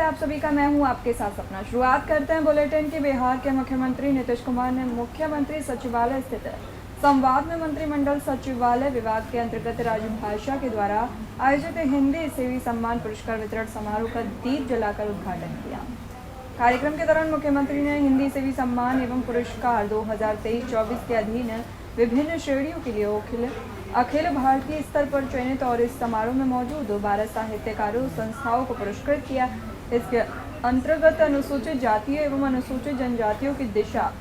है आप सभी का। मैं हूं आपके साथ सपना। शुरुआत करते हैं बुलेटिन की। बिहार के मुख्यमंत्री नीतीश कुमार ने मुख्यमंत्री सचिवालय स्थित संवाद में मंत्रिमंडल सचिवालय विभाग के अंतर्गत राजभाषा के द्वारा आयोजित हिंदी सेवी सम्मान पुरस्कार वितरण समारोह का दीप जलाकर उद्घाटन किया। कार्यक्रम के दौरान मुख्यमंत्री ने हिंदी सेवी सम्मान एवं पुरस्कार 2023-24 के अधीन विभिन्न श्रेणियों के लिए अखिल भारतीय स्तर पर चयनित और इस समारोह में मौजूद 12 साहित्यकारों संस्थाओं को पुरस्कृत किया। इसके अंतर्गत अनुसूचित जातियों एवं अनुसूचित जनजातियों की दिशा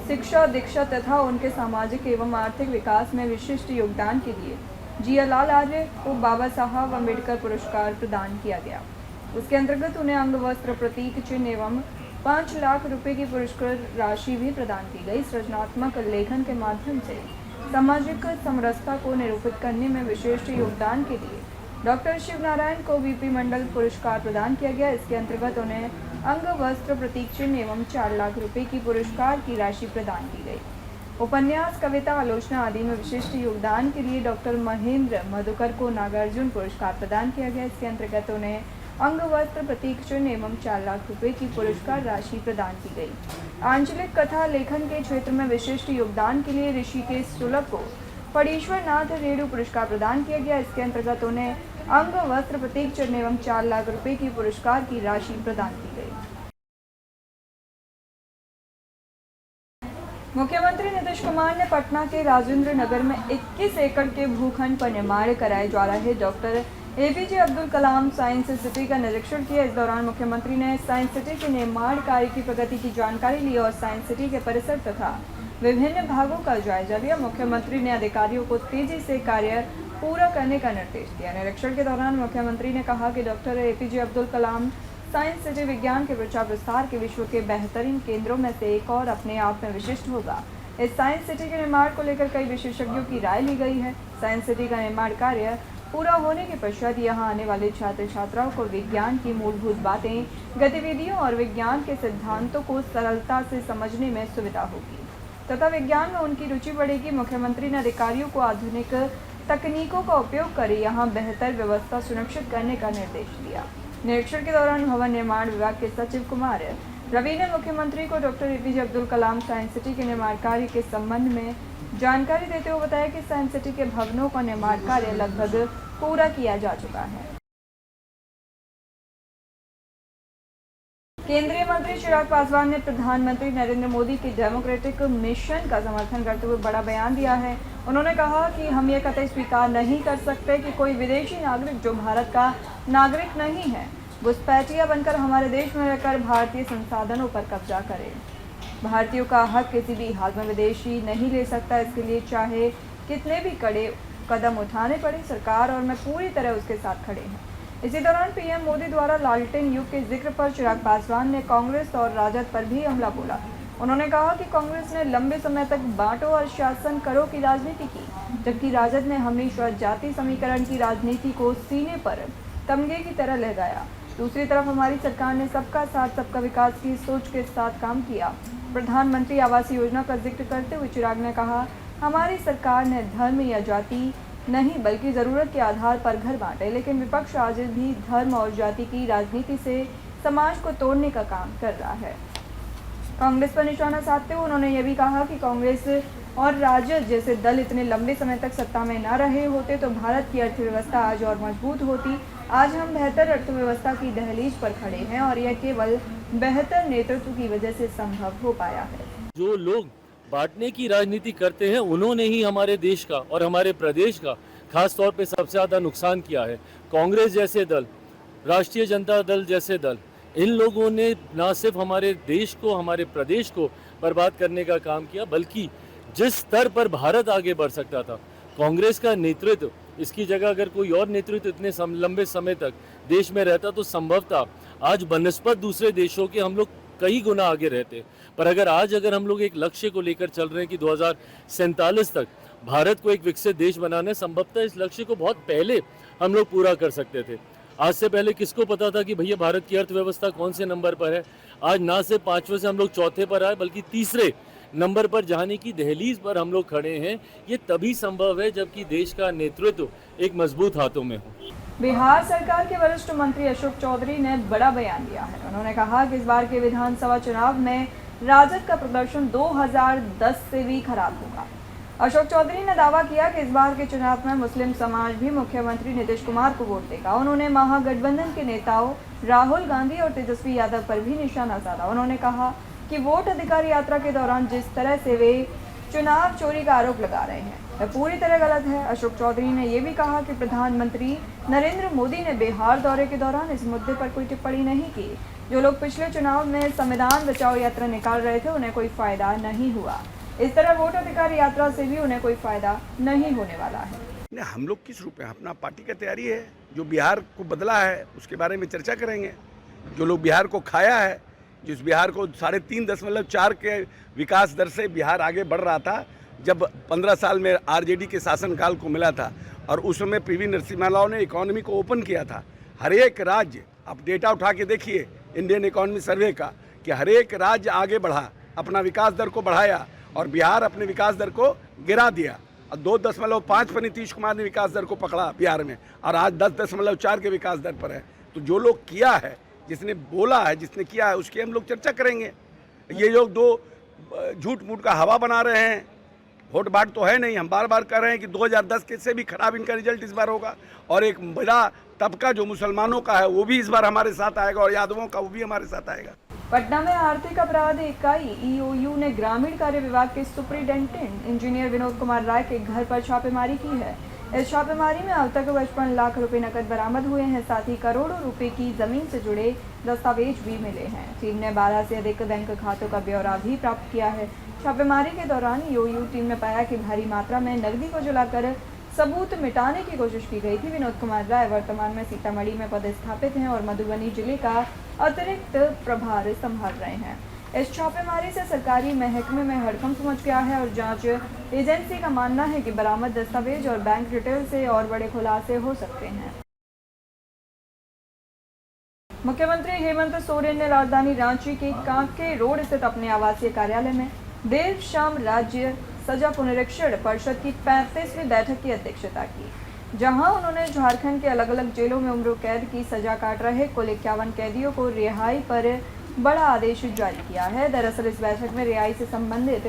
शिक्षा दीक्षा तथा उनके सामाजिक एवं आर्थिक विकास में विशिष्ट योगदान के लिए जियालाल आर्य को बाबा साहब अम्बेडकर पुरस्कार प्रदान किया गया। उसके अंतर्गत उन्हें अंग वस्त्र प्रतीक चिन्ह एवं 5 लाख रुपए की पुरस्कार राशि भी प्रदान की गई। सृजनात्मक लेखन के माध्यम से सामाजिक समरसता को निरूपित करने में विशिष्ट योगदान के लिए डॉक्टर शिव नारायण को वीपी मंडल पुरस्कार प्रदान किया गया। इसके अंतर्गत उन्हें अंग वस्त्र प्रतीक चिन्ह एवं 4 लाख रुपए की पुरस्कार की राशि प्रदान की गई। उपन्यास, कविता, आलोचना आदि में विशिष्ट योगदान के लिए डॉक्टर महेंद्र मधुकर को नागार्जुन पुरस्कार प्रदान किया गया। इसके अंतर्गत उन्हें अंग वस्त्र प्रतीक चिन्ह एवं 4 लाख रुपए की पुरस्कार राशि प्रदान की गई। आंचलिक कथा लेखन के क्षेत्र में विशिष्ट योगदान के लिए ऋषिकेश सुलभ को फणीश्वर नाथ रेणु पुरस्कार प्रदान किया गया। इसके अंतर्गत उन्हें अंग वस्त्र प्रतीक चिन्ह एवं 4 लाख रुपए की पुरस्कार की राशि प्रदान की गई। मुख्यमंत्री नीतीश कुमार ने पटना के राजेंद्र नगर में 21 एकड़ के भूखंड पर निर्माण कराए जा रहे doctor APJ Abdul Kalam science city का निरीक्षण किया। इस दौरान मुख्यमंत्री ने साइंस सिटी के निर्माण कार्य की प्रगति की जानकारी ली और साइंस सिटी के परिसर तथा विभिन्न भागों का जायजा लिया। मुख्यमंत्री ने अधिकारियों को तेजी से कार्य पूरा करने का निर्देश दिया। निरीक्षण के दौरान मुख्यमंत्री ने कहा कि doctor APJ Abdul Kalam science city विज्ञान के प्रचार प्रसार के विश्व के बेहतरीन केंद्रों में से एक और अपने आप में विशिष्ट होगा। इस साइंस सिटी के निर्माण को लेकर कई विशेषज्ञों की राय ली गई है। साइंस सिटी का निर्माण कार्य पूरा होने के पश्चात यहाँ आने वाले छात्र छात्राओं को विज्ञान की मूलभूत बातें, गतिविधियों और विज्ञान के सिद्धांतों को सरलता से समझने में सुविधा होगी तथा विज्ञान में उनकी रुचि बढ़ेगी। मुख्यमंत्री ने अधिकारियों को आधुनिक तकनीकों का उपयोग कर यहाँ बेहतर व्यवस्था सुनिश्चित करने का निर्देश दिया। निरीक्षण के दौरान भवन निर्माण विभाग के सचिव कुमार रवि ने मुख्यमंत्री को doctor APJ Abdul Kalam science city के निर्माण कार्य के संबंध में जानकारी देते हुए बताया कि साइंस सिटी के भवनों का निर्माण कार्य लगभग पूरा किया जा चुका है। केंद्रीय मंत्री चिराग पासवान ने प्रधानमंत्री नरेंद्र मोदी के डेमोक्रेटिक मिशन का समर्थन करते हुए बड़ा बयान दिया है। उन्होंने कहा कि हम ये कतई स्वीकार नहीं कर सकते कि कोई विदेशी नागरिक जो भारत का नागरिक नहीं है घुसपैठिया बनकर हमारे देश में रहकर भारतीय संसाधनों पर कब्जा करे। भारतीयों का हक किसी भी हाल में विदेशी नहीं ले सकता। इसके लिए चाहे कितने भी कड़े कदम उठाने पड़े, सरकार और मैं पूरी तरह उसके साथ खड़े हैं। इसी दौरान पीएम मोदी द्वारा लालटेन युग के जिक्र पर चिराग पासवान ने कांग्रेस और राजद पर भी हमला बोला। उन्होंने कहा कि कांग्रेस ने लंबे समय तक बांटो और शासन करो की राजनीति की, जबकि राजद ने हमेशा जाति समीकरण की राजनीति को सीने पर तमगे की तरह लगाया। दूसरी तरफ हमारी सरकार ने सबका साथ सबका विकास की सोच के साथ काम किया। प्रधानमंत्री आवास योजना का जिक्र करते हुए चिराग ने कहा, हमारी सरकार ने धर्म या जाति नहीं बल्कि ज़रूरत के आधार पर घर बांटे, लेकिन विपक्ष आज भी धर्म और जाति की राजनीति से समाज को तोड़ने का काम कर रहा है। कांग्रेस पर निशाना साधते हुए उन्होंने यह भी कहा कि कांग्रेस और राजद जैसे दल इतने लंबे समय तक सत्ता में न रहे होते तो भारत की अर्थव्यवस्था आज और मजबूत होती। आज हम बेहतर अर्थव्यवस्था की दहलीज पर खड़े हैं और यह केवल बेहतर नेतृत्व की वजह से संभव हो पाया है। जो लोग बांटने की राजनीति करते हैं उन्होंने ही हमारे देश का और हमारे प्रदेश का खास तौर पे सबसे ज़्यादा नुकसान किया है। कांग्रेस जैसे दल, राष्ट्रीय जनता दल जैसे दल, इन लोगों ने न सिर्फ हमारे देश को, हमारे प्रदेश को बर्बाद करने का काम किया, बल्कि जिस स्तर पर भारत आगे बढ़ सकता था, कांग्रेस का नेतृत्व, इसकी जगह अगर कोई और नेतृत्व इतने लंबे समय तक देश में रहता तो संभवतः आज बनस्पत दूसरे देशों के हम लोग कई गुना आगे रहते। पर अगर हम लोग एक लक्ष्य को लेकर चल रहे हैं कि 2047 तक भारत को एक विकसित देश बनाना, संभवतः इस लक्ष्य को बहुत पहले हम लोग पूरा कर सकते थे। आज से पहले किसको पता था कि भैया भारत की अर्थव्यवस्था कौन से नंबर पर है। आज ना सिर्फ 5वें से हम लोग चौथे पर आए बल्कि तीसरे नंबर पर जाने की दहलीज पर हम लोग खड़े हैं। ये तभी संभव है जबकि देश का नेतृत्व एक मजबूत हाथों में हो। बिहार सरकार के वरिष्ठ मंत्री अशोक चौधरी ने बड़ा बयान दिया है। उन्होंने कहा कि इस बार के विधानसभा चुनाव में राजद का प्रदर्शन 2010 से भी खराब होगा। अशोक चौधरी ने दावा किया कि इस बार के चुनाव में मुस्लिम समाज भी मुख्यमंत्री नीतीश कुमार को वोट देगा। उन्होंने महागठबंधन के नेताओं राहुल गांधी और तेजस्वी यादव पर भी निशाना साधा। उन्होंने कहा कि वोट अधिकार यात्रा के दौरान जिस तरह से वे चुनाव चोरी का आरोप लगा रहे हैं वह पूरी तरह गलत है। अशोक चौधरी ने यह भी कहा कि प्रधानमंत्री नरेंद्र मोदी ने बिहार दौरे के दौरान इस मुद्दे पर कोई टिप्पणी नहीं की। जो लोग पिछले चुनाव में संविधान बचाओ यात्रा निकाल रहे थे उन्हें कोई फायदा नहीं हुआ। इस तरह वोट अधिकार यात्रा से भी उन्हें कोई फायदा नहीं होने वाला है। नहीं, हम लोग किस रूप में अपना पार्टी का तैयारी है। जो बिहार को बदला है उसके बारे में चर्चा करेंगे। जो लोग बिहार को खाया है, जिस बिहार को 3.4 के विकास दर से बिहार आगे बढ़ रहा था जब 15 साल में आरजेडी के शासनकाल को मिला था, और उस समय पीवी नरसिम्हा राव ने इकोनॉमी को ओपन किया था। हर एक राज्य, आप डेटा उठा के देखिए इंडियन इकोनॉमी सर्वे का, कि हर एक राज्य आगे बढ़ा, अपना विकास दर को बढ़ाया, और बिहार अपने विकास दर को गिरा दिया। 2.5 पर नीतीश कुमार ने विकास दर को पकड़ा बिहार में, और आज 10.4 के विकास दर पर है। तो जो लोग किया है, जिसने बोला है, जिसने किया है, उसकी हम लोग चर्चा करेंगे। ये लोग दो झूठ मूठ का हवा बना रहे हैं। वोट बाट तो है नहीं। हम बार बार कह रहे हैं कि 2010 के से भी खराब इनका रिजल्ट इस बार होगा, और एक बड़ा तबका जो मुसलमानों का है वो भी इस बार हमारे साथ आएगा, और यादवों का वो भी हमारे साथ आएगा। पटना में आर्थिक अपराध इकाई ईओयू ने ग्रामीण कार्य विभाग के सुपरिटेंडेंट इंजीनियर विनोद कुमार राय के घर पर छापेमारी की है। इस छापेमारी में अब तक 55 लाख रुपए नकद बरामद हुए हैं। साथ ही करोड़ों रुपए की जमीन से जुड़े दस्तावेज भी मिले हैं। टीम ने 12 से अधिक बैंक खातों का ब्यौरा भी प्राप्त किया है। छापेमारी के दौरान ईओयू टीम ने पाया कि भारी मात्रा में नकदी को जलाकर सबूत मिटाने की कोशिश की गई थी। विनोद कुमार राय वर्तमान में सीतामढ़ी में पदस्थापित हैं और मधुबनी जिले का अतिरिक्त प्रभार संभाल रहे हैं। इस छापेमारी से सरकारी महकमे में हड़कंप मच गया है, और जांच एजेंसी का मानना है कि बरामद दस्तावेज और बैंक डिटेल से और बड़े खुलासे हो सकते हैं। मुख्यमंत्री हेमंत सोरेन ने राजधानी रांची के कांके रोड स्थित अपने आवासीय कार्यालय में देर शाम राज्य सजा पुनरीक्षण परिषद की 35वीं बैठक की अध्यक्षता की, जहां उन्होंने झारखंड के अलग अलग जेलों में उम्र कैद की सजा काट रहे कुल 51 कैदियों को रिहाई पर बड़ा आदेश जारी किया है। दरअसल इस बैठक में रिहाई से संबंधित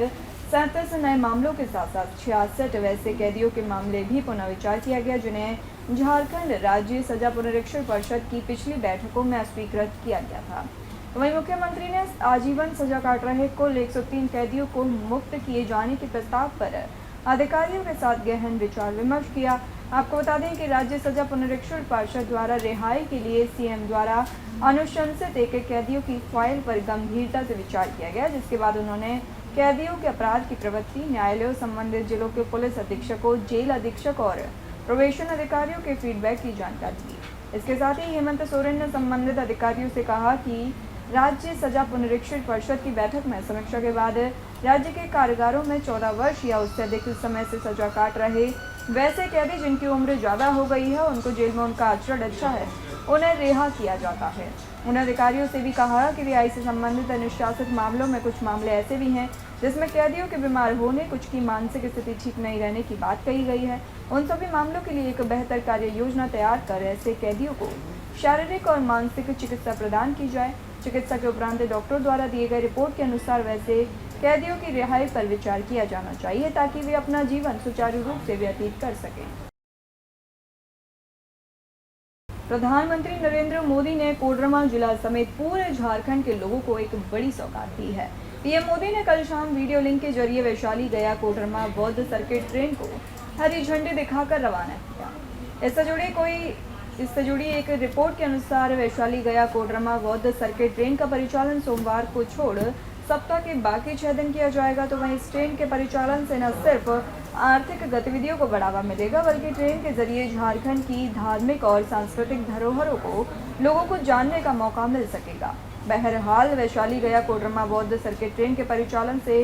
37 नए मामलों के साथ साथ 66 वैसे कैदियों के मामले भी पुनर्विचार किया गया, जिन्हें झारखंड राज्य सजा पुनरीक्षण परिषद की पिछली बैठकों में अस्वीकृत किया गया था। वहीं मुख्यमंत्री ने आजीवन सजा काट रहे कुल 103 कैदियों को मुक्त किए जाने के प्रस्ताव पर अधिकारियों के साथ गहन विचार विमर्श किया। आपको बता दें कि राज्य सजा पुनरीक्षण परिषद द्वारा रिहाई के लिए सीएम द्वारा अनुशंसित एक कैदियों की फाइल पर गंभीरता से विचार किया गया, जिसके बाद उन्होंने कैदियों के अपराध की प्रवृत्ति, न्यायालयों, संबंधित जिलों के पुलिस अधीक्षकों, जेल अधीक्षक और प्रोबेशन अधिकारियों के फीडबैक की जानकारी दी। इसके साथ ही हेमंत सोरेन ने संबंधित अधिकारियों से कहा कि राज्य सजा पुनरीक्षण परिषद की बैठक में समीक्षा के बाद राज्य के कारागारों में 14 वर्ष या उससे अधिक समय से सजा काट रहे वैसे कैदी जिनकी उम्र ज़्यादा हो गई है, उनको जेल में उनका आचरण अच्छा है, उन्हें रिहा किया जाता है। उन अधिकारियों से भी कहा कि रिहाई से संबंधित अनुशासित मामलों में कुछ मामले ऐसे भी हैं जिसमें कैदियों के बीमार होने, कुछ की मानसिक स्थिति ठीक नहीं रहने की बात कही गई है। उन सभी मामलों के लिए एक बेहतर कार्य योजना तैयार कर ऐसे कैदियों को शारीरिक और मानसिक चिकित्सा प्रदान की जाए। चिकित्सा के उपरांत डॉक्टर द्वारा दिए गए रिपोर्ट के अनुसार वैसे कैदियों की रिहाई पर विचार किया जाना चाहिए, ताकि वे अपना जीवन सुचारू रूप से व्यतीत कर सकें। प्रधानमंत्री नरेंद्र मोदी ने कोडरमा जिला समेत पूरे झारखंड के लोगों को एक बड़ी सौगात दी है। पीएम मोदी ने कल शाम वीडियो लिंक के जरिए वैशाली गया कोडरमा बौद्ध सर्किट ट्रेन को हरी झंडी दिखाकर रवाना किया। इससे जुड़ी एक रिपोर्ट के अनुसार वैशाली गया कोडरमा बौद्ध सर्किट ट्रेन का परिचालन सोमवार को छोड़ सप्ताह के बाकी 6 दिन किया जाएगा। तो वहीं इस ट्रेन के परिचालन से न सिर्फ आर्थिक गतिविधियों को बढ़ावा मिलेगा, बल्कि ट्रेन के जरिए झारखंड की धार्मिक और सांस्कृतिक धरोहरों को लोगों को जानने का मौका मिल सकेगा। बहरहाल वैशाली गया कोडरमा बौद्ध सर्किट ट्रेन के परिचालन से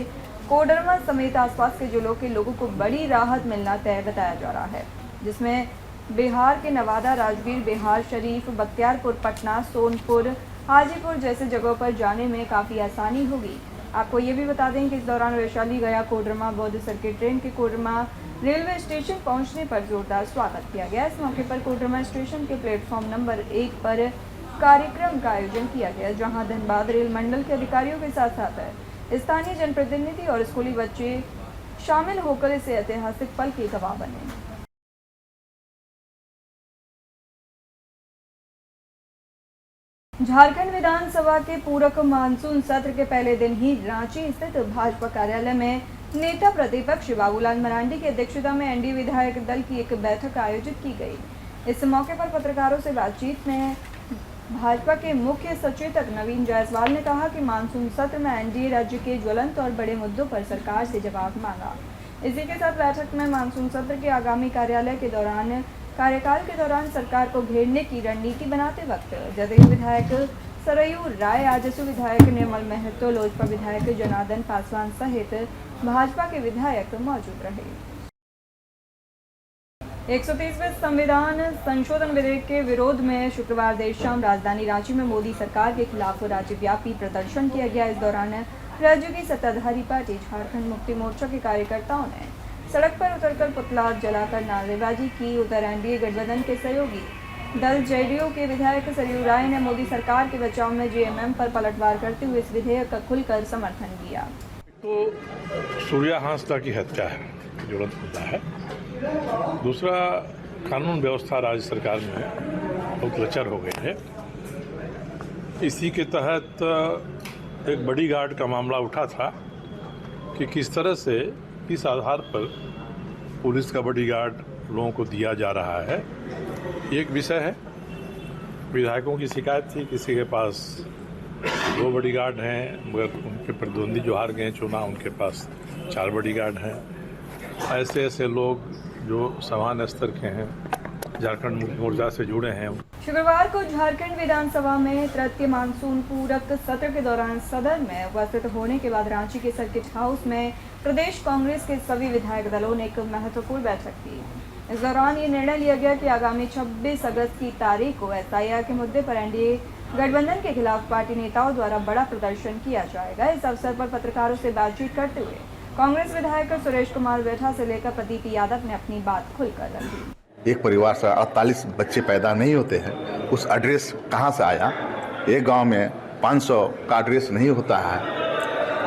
कोडरमा समेत आसपास के जिलों के लोगों को बड़ी राहत मिलना तय बताया जा रहा है, जिसमें बिहार के नवादा, राजगीर, बिहार शरीफ, बख्तियारपुर, पटना, सोनपुर, हाजीपुर जैसे जगहों पर जाने में काफ़ी आसानी होगी। आपको ये भी बता दें कि इस दौरान वैशाली गया कोडरमा बौद्ध सर्किट ट्रेन के कोडरमा रेलवे स्टेशन पहुंचने पर जोरदार स्वागत किया गया। इस मौके पर कोडरमा स्टेशन के प्लेटफॉर्म नंबर 1 पर कार्यक्रम का आयोजन किया गया, जहां धनबाद रेल मंडल के अधिकारियों के साथ साथ स्थानीय जनप्रतिनिधि और स्कूली बच्चे शामिल होकर इस ऐतिहासिक पल के गवाह बने। झारखंड विधानसभा के पूरक मानसून सत्र के पहले दिन ही रांची स्थित भाजपा कार्यालय में नेता प्रतिपक्ष बाबूलाल मरांडी की अध्यक्षता में एनडीए विधायक दल की एक बैठक आयोजित की गई। इस मौके पर पत्रकारों से बातचीत में भाजपा के मुख्य सचेतक नवीन जायसवाल ने कहा कि मानसून सत्र में एनडीए राज्य के ज्वलंत और बड़े मुद्दों पर सरकार से जवाब मांगा। इसी के साथ बैठक में मानसून सत्र के आगामी कार्यकाल के दौरान सरकार को घेरने की रणनीति बनाते वक्त जदयू विधायक सरयू राय, आजसू विधायक निर्मल महतो, लोजपा विधायक जनार्दन पासवान सहित भाजपा के विधायक मौजूद रहे। 130वें संविधान संशोधन विधेयक के विरोध में शुक्रवार देर शाम राजधानी रांची में मोदी सरकार के खिलाफ राज्यव्यापी प्रदर्शन किया गया। इस दौरान राज्य की सत्ताधारी पार्टी झारखंड मुक्ति मोर्चा के कार्यकर्ताओं ने सड़क पर उतरकर पुतला जलाकर नारेबाजी की। उधर एनडीए गठबंधन के सहयोगी दल जेडीयू के विधायक सरयू राय ने मोदी सरकार के बचाव में जेएमएम पर पलटवार करते हुए इस विधेयक का खुलकर समर्थन किया। तो सूर्या हांसदा की हत्या है, ज्वलंत मुद्दा है। दूसरा, कानून व्यवस्था राज्य सरकार में बहुत लचर हो गई है। इसी के तहत एक बड़ी गार्ड का मामला उठा था कि किस तरह से किस आधार पर पुलिस का बॉडीगार्ड लोगों को दिया जा रहा है, ये एक विषय है। विधायकों की शिकायत थी किसी के पास 2 बॉडीगार्ड हैं, मगर उनके प्रतिद्वंदी जो हार गए चुनाव उनके पास 4 बॉडीगार्ड हैं। ऐसे लोग जो समान स्तर के हैं, झारखंड मुक्ति मोर्चा से जुड़े हैं। शुक्रवार को झारखंड विधानसभा में तृतीय मानसून पूरक सत्र के दौरान सदन में उपस्थित होने के बाद रांची के सर्किट हाउस में प्रदेश कांग्रेस के सभी विधायक दलों ने एक महत्वपूर्ण बैठक की। इस दौरान ये निर्णय लिया गया कि आगामी 26 अगस्त की तारीख को एसआईआर के मुद्दे पर एनडीए गठबंधन के खिलाफ पार्टी नेताओं द्वारा बड़ा प्रदर्शन किया जाएगा। इस अवसर पर पत्रकारों से बातचीत करते हुए कांग्रेस विधायक सुरेश कुमार बैठा से लेकर प्रदीप यादव ने अपनी बात खुलकर रखी। एक परिवार से 48 बच्चे पैदा नहीं होते हैं, उस एड्रेस कहाँ से आया? एक गांव में 500 का एड्रेस नहीं होता है,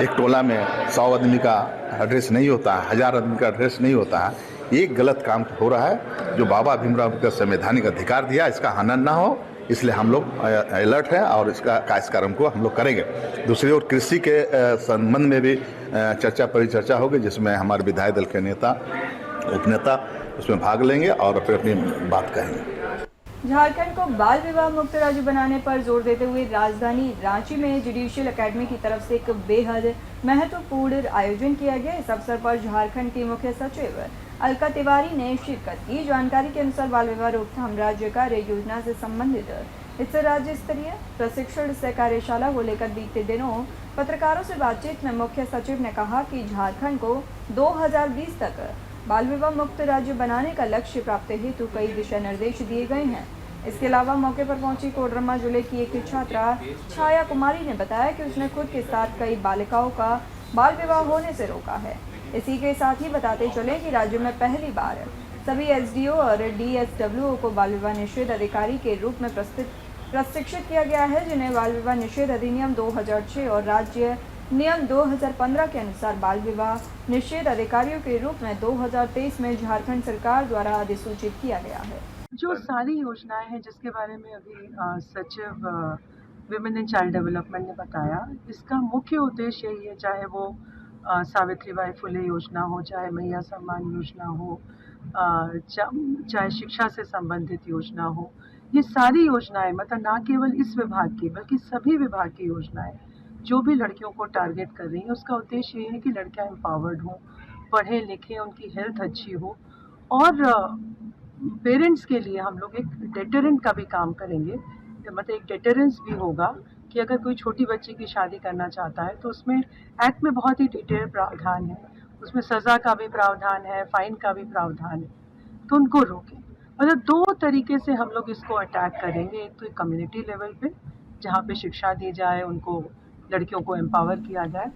एक टोला में 100 आदमी का एड्रेस नहीं होता है, 1000 आदमी का एड्रेस नहीं होता है। एक गलत काम हो रहा है जो बाबा भीमराव का संवैधानिक अधिकार दिया, इसका हनन ना हो, इसलिए हम लोग अलर्ट हैं और इसका कार्यक्रम को हम लोग करेंगे। दूसरी ओर कृषि के संबंध में भी चर्चा परिचर्चा होगी, जिसमें हमारे विधायक दल के नेता उपनेता उसमें भाग लेंगे और अपनी बात कहेंगे। झारखंड को बाल विवाह मुक्त राज्य बनाने पर जोर देते हुए राजधानी रांची में जुडिशियल एकेडमी की तरफ से एक बेहद महत्वपूर्ण आयोजन किया गया। इस अवसर पर झारखंड की मुख्य सचिव अलका तिवारी ने शिरकत की। जानकारी के अनुसार बाल विवाह रोकथाम राज्य कार्य योजना से संबंधित इस राज्य स्तरीय प्रशिक्षण से कार्यशाला को लेकर बीते दिनों पत्रकारों से बातचीत में मुख्य सचिव ने कहा कि झारखंड को 2020 तक बाल विवाह मुक्त राज्य बनाने का लक्ष्य प्राप्त हेतु कई दिशा निर्देश दिए गए हैं। इसके अलावा मौके पर पहुंची कोडरमा जिले की एक छात्रा छाया कुमारी ने बताया कि उसने खुद के साथ कई बालिकाओं का बाल विवाह होने से रोका है। इसी के साथ ही बताते चले कि राज्य में पहली बार सभी एसडीओ और डीएसडब्ल्यूओ को बाल विवाह निषेध अधिकारी के रूप में प्रशिक्षित किया गया है, जिन्हें बाल विवाह निषेध अधिनियम 2006 और राज्य नियम 2015 के अनुसार बाल विवाह निषेध अधिकारियों के रूप में 2023 में झारखंड सरकार द्वारा अधिसूचित किया गया है। जो सारी योजनाएं हैं जिसके बारे में अभी सचिव विमेन एंड चाइल्ड डेवलपमेंट ने बताया, इसका मुख्य उद्देश्य यही है, चाहे वो सावित्रीबाई फुले योजना हो, चाहे मैया सम्मान योजना हो, चाहे शिक्षा से संबंधित योजना हो, ये सारी योजनाएं मतलब ना केवल इस विभाग की बल्कि सभी विभाग की योजनाएं जो भी लड़कियों को टारगेट कर रही हैं, उसका उद्देश्य ये है कि लड़कियां एम्पावर्ड हों, पढ़ें लिखें, उनकी हेल्थ अच्छी हो। और पेरेंट्स के लिए हम लोग एक डेटरेंट का भी काम करेंगे, मतलब एक डेटरेंस भी होगा कि अगर कोई छोटी बच्ची की शादी करना चाहता है तो उसमें एक्ट में बहुत ही डिटेल प्रावधान है, उसमें सज़ा का भी प्रावधान है, फाइन का भी प्रावधान है, तो उनको रोकें। मतलब 2 तरीके से हम लोग इसको अटैक करेंगे। एक तो कम्युनिटी लेवल पे जहाँ पे शिक्षा दी जाए, उनको लड़कियों को एम्पावर किया जाए,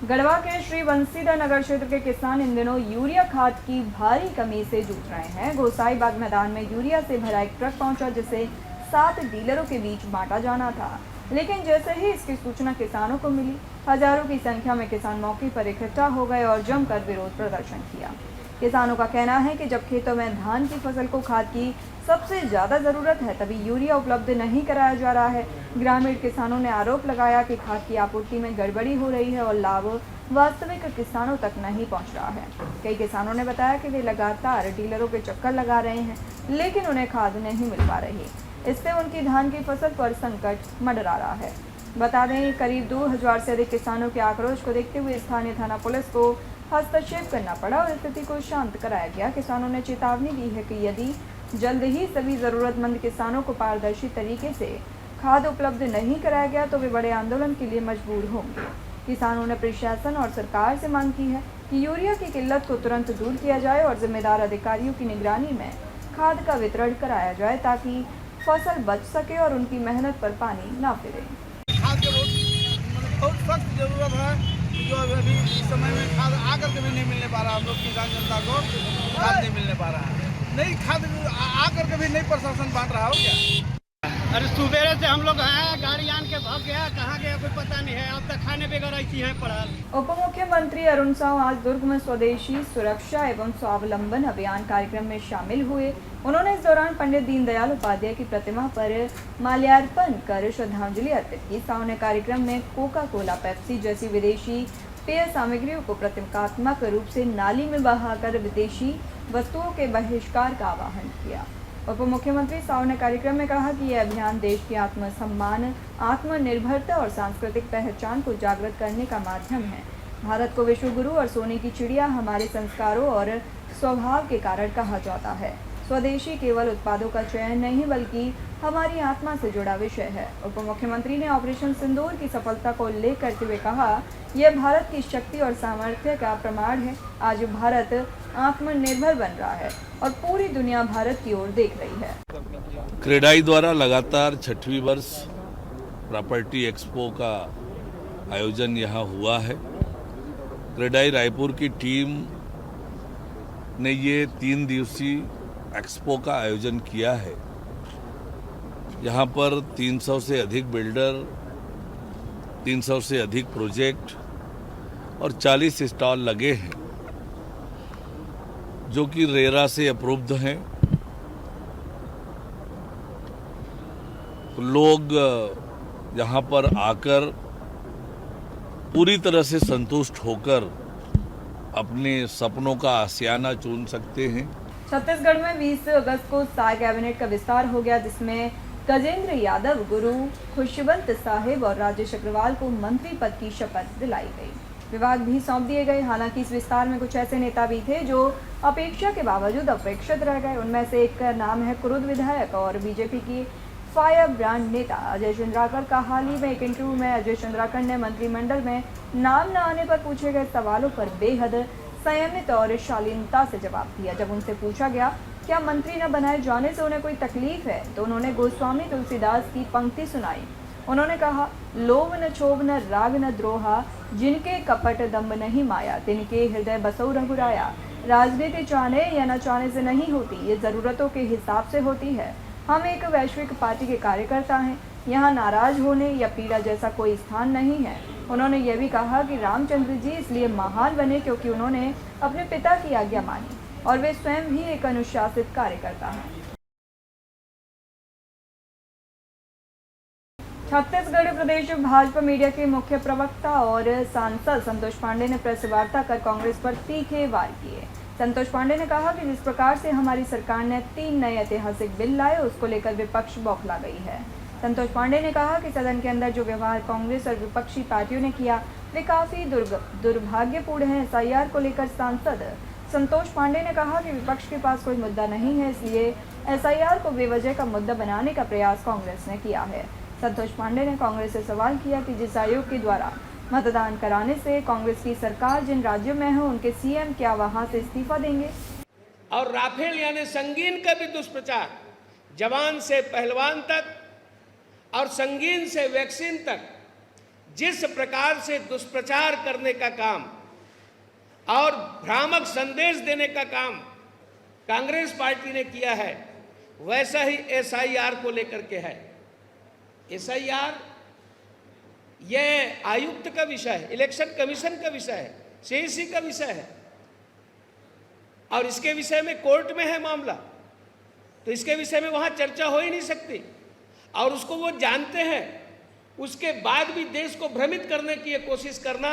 गढ़वा के श्री बंसीधर नगर क्षेत्र के किसान इन दिनों यूरिया खाद की भारी कमी से जूझ रहे हैं। गोसाई बाग मैदान में यूरिया से भरा एक ट्रक पहुंचा, जिसे 7 डीलरों के बीच बांटा जाना था, लेकिन जैसे ही इसकी सूचना किसानों को मिली, हजारों की संख्या में किसान मौके पर इकट्ठा हो गए और जमकर विरोध प्रदर्शन किया। किसानों का कहना है कि जब खेतों में धान की फसल को खाद की सबसे ज़्यादा ज़रूरत है, तभी यूरिया उपलब्ध नहीं कराया जा रहा है। ग्रामीण किसानों ने आरोप लगाया कि खाद की आपूर्ति में गड़बड़ी हो रही है और लाभ वास्तविक किसानों तक नहीं पहुंच रहा है। कई किसानों ने बताया कि वे लगातार डीलरों के चक्कर लगा रहे हैं, लेकिन उन्हें खाद नहीं मिल पा रही। इससे उनकी धान की फसल पर संकट मंडरा रहा है। बता दें, करीब 2000 से अधिक किसानों के आक्रोश को देखते हुए स्थानीय थाना पुलिस को हस्तक्षेप करना पड़ा और स्थिति को शांत कराया गया। किसानों ने चेतावनी दी है कि यदि जल्द ही सभी जरूरतमंद किसानों को पारदर्शी तरीके से खाद उपलब्ध नहीं कराया गया तो वे बड़े आंदोलन के लिए मजबूर होंगे। किसानों ने प्रशासन और सरकार से मांग की है कि यूरिया की किल्लत को तुरंत दूर किया जाए और जिम्मेदार अधिकारियों की निगरानी में खाद का वितरण कराया जाए, ताकि फसल बच सके और उनकी मेहनत पर पानी ना फिरे। खाद की बहुत सख्त जरूरत है, जो अभी इस समय में खाद आकर के भी नहीं मिलने पा रहा। हम लोग किसान जनता को खाद नहीं मिलने पा रहा है। नहीं खाद आकर के भी नहीं प्रशासन बांट रहा हो क्या? अरे सुबेरे से हम लोग हैं, गाड़ी आन के भाग गया, कहाँ गया कोई पता नहीं है। अब तक खाने बगैर ऐसी हैं पड़ल। उप मुख्यमंत्री अरुण साव आज दुर्ग में स्वदेशी सुरक्षा एवं स्वावलंबन अभियान कार्यक्रम में शामिल हुए। उन्होंने इस दौरान पंडित दीनदयाल उपाध्याय की प्रतिमा पर माल्यार्पण कर श्रद्धांजलि अर्पित की। साव ने कार्यक्रम में कोका कोला, पेप्सी जैसी विदेशी पेय सामग्रियों को प्रतीकात्मक रूप से नाली में बहाकर विदेशी वस्तुओं के बहिष्कार का आह्वान किया। उप मुख्यमंत्री साव ने कार्यक्रम में कहा कि यह अभियान देश की आत्मसम्मान, आत्मनिर्भरता और सांस्कृतिक पहचान को जागृत करने का माध्यम है। भारत को विश्व गुरु और सोने की चिड़िया हमारे संस्कारों और स्वभाव के कारण कहा जाता है। स्वदेशी केवल उत्पादों का चयन नहीं, बल्कि हमारी आत्मा से जुड़ा विषय है। उप मुख्यमंत्री ने ऑपरेशन सिंदूर की सफलता को उल्लेख करते हुए कहा, यह भारत की शक्ति और सामर्थ्य का प्रमाण है। आज भारत आत्मनिर्भर बन रहा है और पूरी दुनिया भारत की ओर देख रही है। क्रेडाई द्वारा लगातार 6वीं वर्ष प्रॉपर्टी एक्सपो का आयोजन यहाँ हुआ है। क्रेडाई रायपुर की टीम ने ये 3 दिवसीय एक्सपो का आयोजन किया है। यहाँ पर 300 से अधिक बिल्डर, 300 से अधिक प्रोजेक्ट और 40 स्टॉल लगे हैं, जो कि रेरा से अप्रूव्ड हैं। लोग यहाँ पर आकर पूरी तरह से संतुष्ट होकर अपने सपनों का आशियाना चुन सकते हैं। छत्तीसगढ़ में 20 अगस्त को साय कैबिनेट का विस्तार हो गया, जिसमें गजेंद्र यादव, गुरु खुशवंत साहिब और राजेश अग्रवाल को मंत्री पद की शपथ दिलाई गई। विभाग भी सौंप दिए गए। हालांकि इस विस्तार में कुछ ऐसे नेता भी थे जो अपेक्षा के बावजूद अपेक्षित रह गए। उनमें से एक का नाम है कुरुद विधायक और बीजेपी की फायर ब्रांड नेता अजय चंद्राकर का। हाल ही में एक इंटरव्यू में अजय चंद्राकर ने मंत्रिमंडल में नाम न आने पर पूछे गए सवालों पर बेहद संयमित और शालीनता से जवाब दिया। जब उनसे पूछा गया क्या मंत्री न बनाए जाने से उन्हें कोई तकलीफ है, तो उन्होंने गोस्वामी तुलसीदास की पंक्ति सुनाई। उन्होंने कहा, लोभ न क्षोभ न राग न द्रोहा, जिनके कपट दम्भ नहीं माया, तिनके हृदय बसौ रघुराया। राजनीति चाहने या न चाहने से नहीं होती, ये ज़रूरतों के हिसाब से होती है। हम एक वैश्विक पार्टी के कार्यकर्ता हैं, यहाँ नाराज होने या पीड़ा जैसा कोई स्थान नहीं है। उन्होंने यह भी कहा कि रामचंद्र जी इसलिए महान बने क्योंकि उन्होंने अपने पिता की आज्ञा मानी और वे स्वयं भी एक अनुशासित कार्यकर्ता हैं। छत्तीसगढ़ प्रदेश भाजपा मीडिया के मुख्य प्रवक्ता और सांसद संतोष पांडे ने प्रेस वार्ता कर कांग्रेस पर तीखे वार किए। संतोष पांडे ने कहा कि जिस प्रकार से हमारी सरकार ने 3 नए ऐतिहासिक बिल लाए, उसको लेकर विपक्ष बौखला गई है। संतोष पांडे ने कहा कि सदन के अंदर जो व्यवहार कांग्रेस और विपक्षी पार्टियों ने किया वे काफी दुर्भाग्यपूर्ण है। एसआईआर को लेकर सांसद संतोष पांडे ने कहा कि विपक्ष के पास कोई मुद्दा नहीं है, इसलिए एसआईआर को बेवजह का मुद्दा बनाने का प्रयास कांग्रेस ने किया है। संतोष पांडे ने कांग्रेस से सवाल किया कि जिस आयोग के द्वारा मतदान कराने से कांग्रेस की सरकार जिन राज्यों में है, उनके सीएम क्या वहां से इस्तीफा देंगे। और राफेल यानी संगीन का भी दुष्प्रचार, जवान से पहलवान तक और संगीन से वैक्सीन तक जिस प्रकार से दुष्प्रचार करने का काम और भ्रामक संदेश देने का काम कांग्रेस पार्टी ने किया है, वैसा ही एसआईआर को लेकर के है। एसआईआर यह आयुक्त का विषय है, इलेक्शन कमीशन का विषय है, सीईसी का विषय है, और इसके विषय में कोर्ट में है मामला, तो इसके विषय में वहां चर्चा हो ही नहीं सकती। और उसको वो जानते हैं, उसके बाद भी देश को भ्रमित करने की कोशिश करना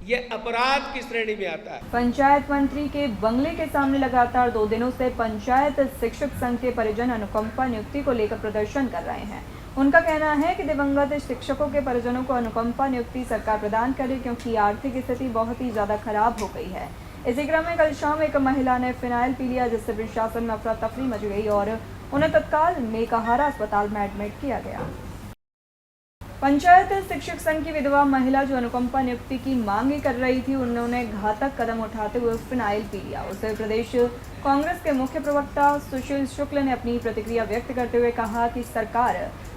यह अपराध की श्रेणी में आता है। पंचायत मंत्री के बंगले के सामने लगातार 2 दिनों से पंचायत शिक्षक संघ के परिजन अनुकंपा नियुक्ति को लेकर प्रदर्शन कर रहे हैं। उनका कहना है कि दिवंगत शिक्षकों के परिजनों को अनुकंपा नियुक्ति सरकार प्रदान करे, क्योंकि आर्थिक स्थिति बहुत ही ज्यादा खराब हो गई है। इसी क्रम में कल शाम एक महिला ने फिनाइल पी लिया, जिससे प्रशासन में अफरा तफरी मच गई और उन्हें तत्काल मेकाहारा अस्पताल में एडमिट किया गया। पंचायत शिक्षक संघ की विधवा महिला जो अनुकंपा नियुक्ति की मांग कर रही थी, उन्होंने घातक कदम उठाते हुए फिनाइल पी लिया। उत्तर प्रदेश कांग्रेस के मुख्य प्रवक्ता सुशील शुक्ल ने अपनी प्रतिक्रिया व्यक्त करते हुए कहा कि सरकार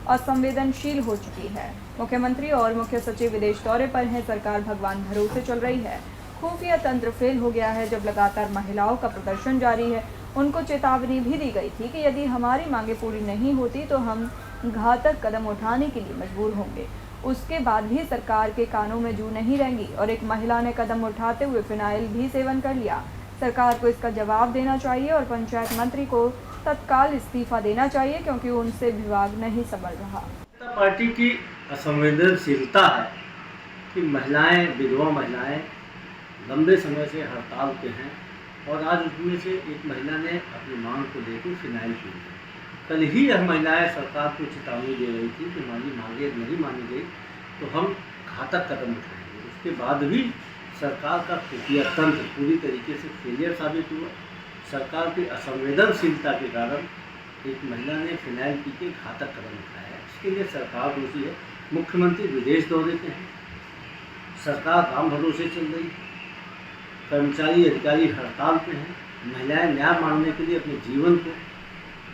असंवेदनशील हो चुकी है। मुख्यमंत्री और मुख्य सचिव विदेश दौरे पर हैं, सरकार भगवान भरोसे चल रही है। खुफिया तंत्र फेल हो गया है। जब लगातार महिलाओं का प्रदर्शन जारी है, उनको चेतावनी भी दी गई थी कि यदि हमारी मांगे पूरी नहीं होती तो हम घातक कदम उठाने के लिए मजबूर होंगे। उसके बाद भी सरकार के कानों में जू नहीं रहेंगी और एक महिला ने कदम उठाते हुए फिनाइल भी सेवन कर लिया। सरकार को इसका जवाब देना चाहिए और पंचायत मंत्री को तत्काल इस्तीफा देना चाहिए, क्योंकि उनसे विभाग नहीं संभल रहा। पार्टी की असंवेदनशीलता है कि महिलाएं, विधवा महिलाएं लंबे समय से हड़ताल पे हैं और आज उसमें से एक महिला ने अपनी मांग को लेकर फिनाइल पी ली। कल ही यह महिलाएं सरकार को चेतावनी दे रही थी कि हमारी मांगे नहीं मानी गई तो हम घातक कदम उठाएंगे। उसके बाद भी सरकार का खुफिया तंत्र पूरी तरीके से फेलियर साबित हुआ। सरकार की असंवेदनशीलता के कारण एक महिला ने फिनाइल पी के घातक कदम उठाया। इसके लिए सरकार दोषी है। मुख्यमंत्री विदेश दौरे पे हैं, सरकार राम भरोसे चल रही है, कर्मचारी अधिकारी हड़ताल पे हैं, महिलाएं न्याय मांगने के लिए अपने जीवन को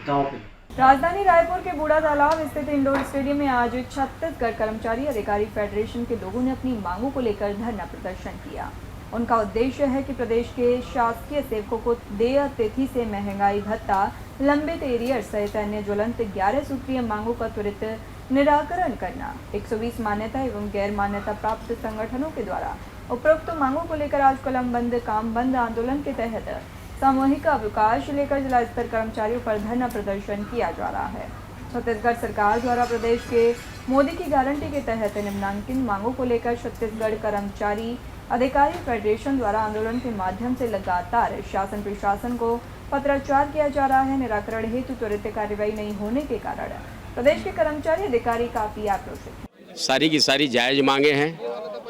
दांव पे। राजधानी रायपुर के बूढ़ा तालाब स्थित इंडोर स्टेडियम में आज छत्तीसगढ़ कर्मचारी अधिकारी फेडरेशन के लोगों ने अपनी मांगों को लेकर धरना प्रदर्शन किया। उनका उद्देश्य है कि प्रदेश के शासकीय सेवकों को देय तिथि से महंगाई भत्ता, लंबित एरियर सहित अन्य ज्वलंत 11 सूत्रीय मांगों का त्वरित निराकरण करना। 120 मान्यता एवं गैर मान्यता प्राप्त संगठनों के द्वारा उपरोक्त मांगों को लेकर आज कलम बंद काम बंद आंदोलन के तहत सामूहिक अवकाश लेकर जिला स्तर कर्मचारियों पर धरना प्रदर्शन किया जा रहा है। छत्तीसगढ़ सरकार द्वारा प्रदेश के मोदी की गारंटी के तहत निम्नांकित मांगों को लेकर छत्तीसगढ़ कर्मचारी अधिकारी फेडरेशन द्वारा आंदोलन के माध्यम से लगातार शासन प्रशासन को पत्राचार किया जा रहा है। निराकरण हेतु त्वरित कार्रवाई नहीं होने के कारण प्रदेश के कर्मचारी अधिकारी काफी आक्रोशित। सारी की सारी जायज मांगे हैं।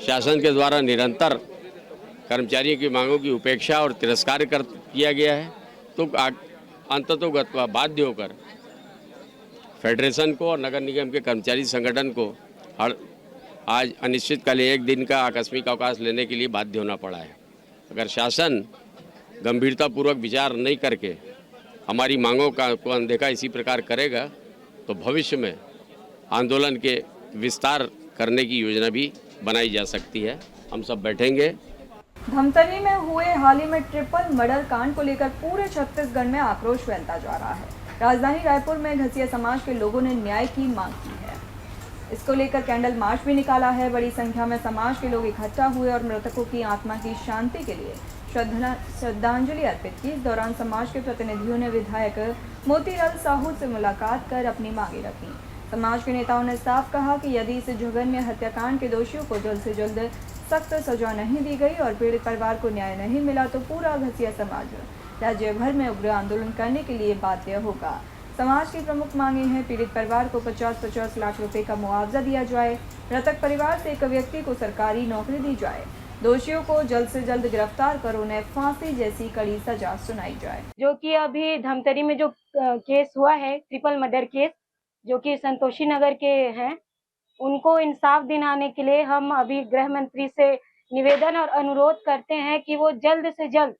शासन के द्वारा निरंतर कर्मचारियों की मांगों की उपेक्षा और तिरस्कार किया गया है, तो अंततोगत्वा बाध्य होकर फेडरेशन को और नगर निगम के कर्मचारी संगठन को आज अनिश्चितकालीन 1 दिन का आकस्मिक अवकाश लेने के लिए बाध्य होना पड़ा है। अगर शासन गंभीरतापूर्वक विचार नहीं करके हमारी मांगों को अनदेखा इसी प्रकार करेगा तो भविष्य में आंदोलन के विस्तार करने की योजना भी बनाई जा सकती है। हम सब बैठेंगे। धमतरी में हुए हाल ही में ट्रिपल मर्डर कांड को लेकर पूरे छत्तीसगढ़ में आक्रोश फैलता जा रहा है। राजधानी रायपुर में घसिया समाज के लोगों ने न्याय की मांग की है। इसको लेकर कैंडल मार्च भी निकाला है। बड़ी संख्या में समाज के लोग इकट्ठा हुए और मृतकों की आत्मा की शांति के लिए श्रद्धांजलि अर्पित की। इस दौरान समाज के प्रतिनिधियों ने विधायक मोतीलाल साहू से मुलाकात कर अपनी मांगे रखी। समाज के नेताओं ने साफ कहा कि यदि इस जघन्य हत्याकांड के दोषियों को जल्द से जल्द सख्त सजा नहीं दी गई और पीड़ित परिवार को न्याय नहीं मिला तो पूरा घसिया समाज राज्य भर में उग्र आंदोलन करने के लिए बाध्य होगा। समाज की प्रमुख मांगे हैं, पीड़ित परिवार को 50-50 लाख रुपए का मुआवजा दिया जाए, मृतक परिवार से एक व्यक्ति को सरकारी नौकरी दी जाए, दोषियों को जल्द से जल्द गिरफ्तार कर उन्हें फांसी जैसी कड़ी सजा सुनाई जाए। जो कि अभी धमतरी में जो केस हुआ है, ट्रिपल मर्डर केस, जो कि संतोषी नगर के हैं, उनको इंसाफ दिलाने के लिए हम अभी गृह मंत्री से निवेदन और अनुरोध करते हैं कि वो जल्द से जल्द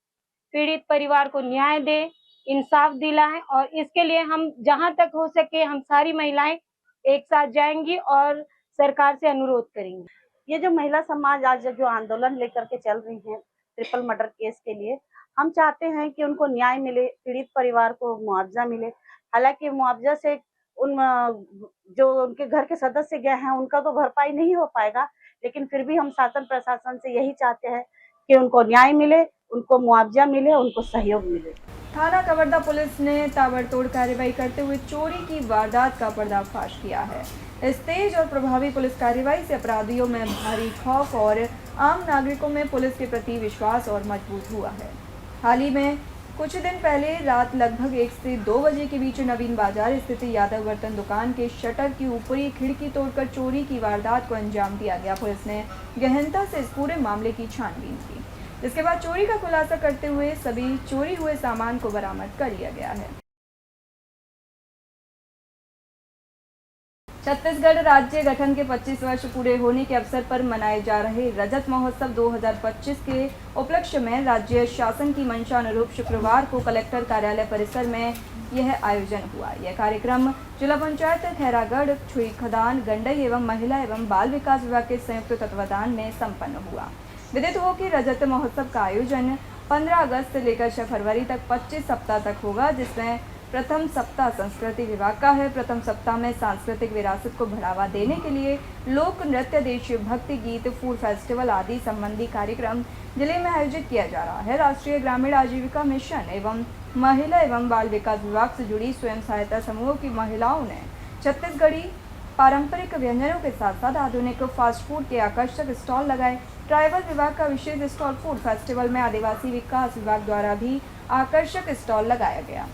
पीड़ित परिवार को न्याय दे, इंसाफ दिलाएं और इसके लिए हम जहां तक हो सके हम सारी महिलाएं एक साथ जाएंगी और सरकार से अनुरोध करेंगे। ये जो महिला समाज आज जो आंदोलन लेकर के चल रही है ट्रिपल मर्डर केस के लिए, हम चाहते हैं कि उनको न्याय मिले, पीड़ित परिवार को मुआवजा मिले। हालांकि मुआवजा से उन जो उनके घर के सदस्य गए हैं उनका तो भरपाई नहीं हो पाएगा, लेकिन फिर भी हम शासन प्रशासन से यही चाहते हैं कि उनको न्याय मिले, उनको मुआवजा मिले, उनको सहयोग मिले। थाना कवर्धा पुलिस ने ताबड़तोड़ कार्रवाई करते हुए चोरी की वारदात का पर्दाफाश किया है। इस तेज और प्रभावी पुलिस कार्रवाई से अपराधियों में भारी खौफ और आम नागरिकों में पुलिस के प्रति विश्वास और मजबूत हुआ है। हाल ही में कुछ दिन पहले रात लगभग 1 से 2 बजे के बीच नवीन बाजार स्थित यादव बर्तन दुकान के शटर की ऊपरी खिड़की तोड़कर चोरी की वारदात को अंजाम दिया गया। पुलिस ने गहनता से इस पूरे मामले की छानबीन की, जिसके बाद चोरी का खुलासा करते हुए सभी चोरी हुए सामान को बरामद कर लिया गया है। छत्तीसगढ़ राज्य गठन के 25 वर्ष पूरे होने के अवसर पर मनाए जा रहे रजत महोत्सव 2025 के उपलक्ष्य में राज्य शासन की मंशा अनुरूप शुक्रवार को कलेक्टर कार्यालय परिसर में यह आयोजन हुआ। यह कार्यक्रम जिला पंचायत खैरागढ़, छुई खदान, गंडई एवं महिला एवं बाल विकास विभाग के संयुक्त तत्वावधान में संपन्न हुआ। विदित हो कि रजत महोत्सव का आयोजन 15 अगस्त से लेकर 6 फरवरी तक 25 सप्ताह तक होगा, जिसमें प्रथम सप्ताह संस्कृति विभाग का है। प्रथम सप्ताह में सांस्कृतिक विरासत को बढ़ावा देने के लिए लोक नृत्य, देशभक्ति गीत, फूड फेस्टिवल आदि संबंधी कार्यक्रम जिले में आयोजित किया जा रहा है। राष्ट्रीय ग्रामीण आजीविका मिशन एवं महिला एवं बाल विकास विभाग से जुड़ी स्वयं सहायता समूहों की महिलाओं ने छत्तीसगढ़ी पारंपरिक व्यंजनों के साथ साथ आधुनिक फास्ट फूड के आकर्षक स्टॉल लगाए। ट्राइबल विभाग का विशेष स्टॉल फूड फेस्टिवल में आदिवासी विकास विभाग द्वारा भी आकर्षक स्टॉल लगाया गया।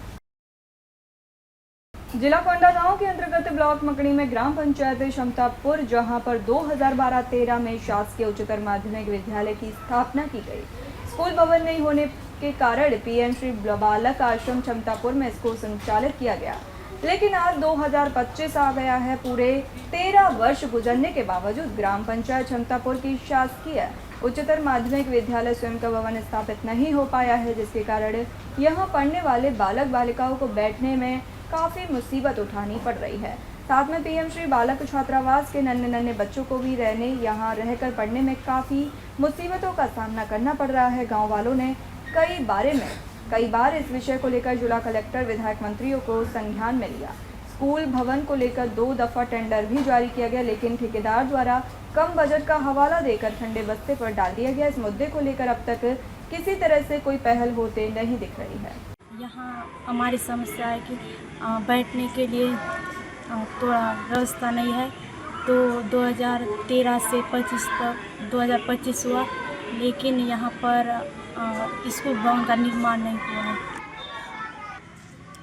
जिला कोंडागांव के अंतर्गत ब्लॉक मकड़ी में ग्राम पंचायत क्षमतापुर, जहां पर 2012-13 में शासकीय उच्चतर माध्यमिक विद्यालय की स्थापना की गई। स्कूल भवन नहीं होने के कारण पीएम श्री बालक आश्रम क्षमतापुर में इसको संचालित किया गया, लेकिन आज 2025 आ गया है। पूरे 13 वर्ष गुजरने के बावजूद ग्राम पंचायत क्षमतापुर की शासकीय उच्चतर माध्यमिक विद्यालय स्वयं का भवन स्थापित नहीं हो पाया है, जिसके कारण यहां पढ़ने वाले बालक बालिकाओं को बैठने में काफ़ी मुसीबत उठानी पड़ रही है। साथ में पीएम श्री बालक छात्रावास के नन्हे नन्हे बच्चों को भी यहाँ रहकर पढ़ने में काफ़ी मुसीबतों का सामना करना पड़ रहा है। गांव वालों ने कई बार इस विषय को लेकर जिला कलेक्टर, विधायक, मंत्रियों को संज्ञान में लिया। स्कूल भवन को लेकर 2 दफ़ा टेंडर भी जारी किया गया, लेकिन ठेकेदार द्वारा कम बजट का हवाला देकर ठंडे बस्ते पर डाल दिया गया। इस मुद्दे को लेकर अब तक किसी तरह से कोई पहल होते नहीं दिख रही है। यहाँ हमारी समस्या है कि बैठने के लिए थोड़ा व्यवस्था नहीं है, तो 2013 से 25 तक 2025 हुआ, लेकिन यहाँ पर स्कूल भवन का निर्माण नहीं हुआ है।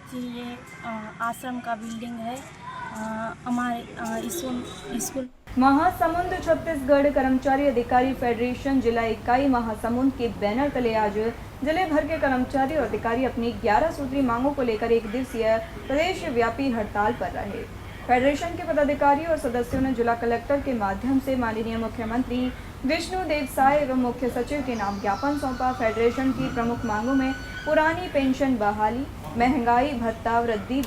जी, ये आश्रम का बिल्डिंग है हमारे स्कूल। महासमुंद छत्तीसगढ़ कर्मचारी अधिकारी फेडरेशन जिला इकाई महासमुंद के बैनर तले आज जिले भर के कर्मचारी और अधिकारी अपनी 11 सूत्री मांगों को लेकर 1 दिवसीय प्रदेश व्यापी हड़ताल पर रहे। फेडरेशन के पदाधिकारी और सदस्यों ने जिला कलेक्टर के माध्यम से माननीय मुख्यमंत्री विष्णुदेव साय एवं मुख्य सचिव के नाम ज्ञापन सौंपा। फेडरेशन की प्रमुख मांगों में पुरानी पेंशन बहाली, महंगाई भत्ता, वृद्धि,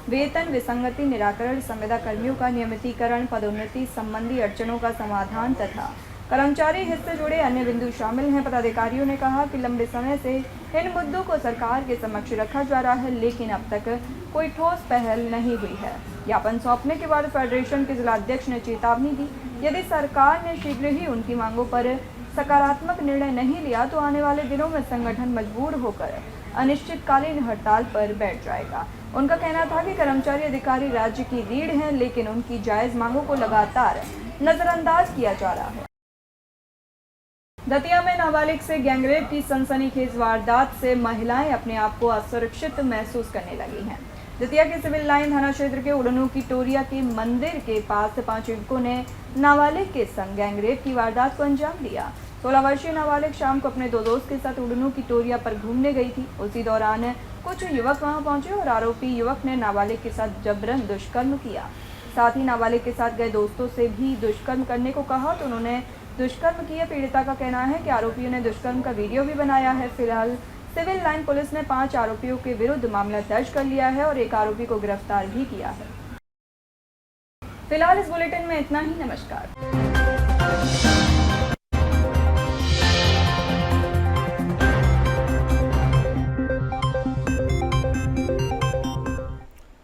वेतन विसंगति निराकरण, संविदा कर्मियों का नियमितीकरण, पदोन्नति संबंधी अड़चनों का समाधान तथा कर्मचारी हित से जुड़े अन्य बिंदु शामिल हैं। पदाधिकारियों ने कहा कि लंबे समय से इन मुद्दों को सरकार के समक्ष रखा जा रहा है, लेकिन अब तक कोई ठोस पहल नहीं हुई है। ज्ञापन सौंपने के बाद फेडरेशन के जिलाध्यक्ष ने चेतावनी दी, यदि सरकार ने शीघ्र ही उनकी मांगों पर सकारात्मक निर्णय नहीं लिया तो आने वाले दिनों में संगठन मजबूर होकर अनिश्चितकालीन हड़ताल पर बैठ जाएगा। उनका कहना था कि कर्मचारी अधिकारी राज्य की रीढ़ हैं, लेकिन उनकी जायज मांगों को लगातार नजरअंदाज किया जा रहा है। दतिया में नाबालिग से गैंगरेप की सनसनीखेज वारदात से महिलाएं अपने आप को असुरक्षित महसूस करने लगी हैं। दतिया के सिविल लाइन थाना क्षेत्र के उड़नू की टोरिया के मंदिर के पास 5 युवकों ने नाबालिग के संग गैंगरेप की वारदात को अंजाम दिया। 16 वर्षीय नाबालिग शाम को अपने 2 दोस्त के साथ उड़नू की टोरिया पर घूमने गई थी। उसी दौरान कुछ युवक वहां पहुंचे और आरोपी युवक ने नाबालिग के साथ जबरन दुष्कर्म किया। साथ ही नाबालिग के साथ गए दोस्तों से भी दुष्कर्म करने को कहा तो उन्होंने दुष्कर्म किया। पीड़िता का कहना है कि आरोपियों ने दुष्कर्म का वीडियो भी बनाया है। फिलहाल सिविल लाइन पुलिस ने 5 आरोपियों के विरुद्ध मामला दर्ज कर लिया है और 1 आरोपी को गिरफ्तार भी किया है। फिलहाल इस बुलेटिन में इतना ही। नमस्कार।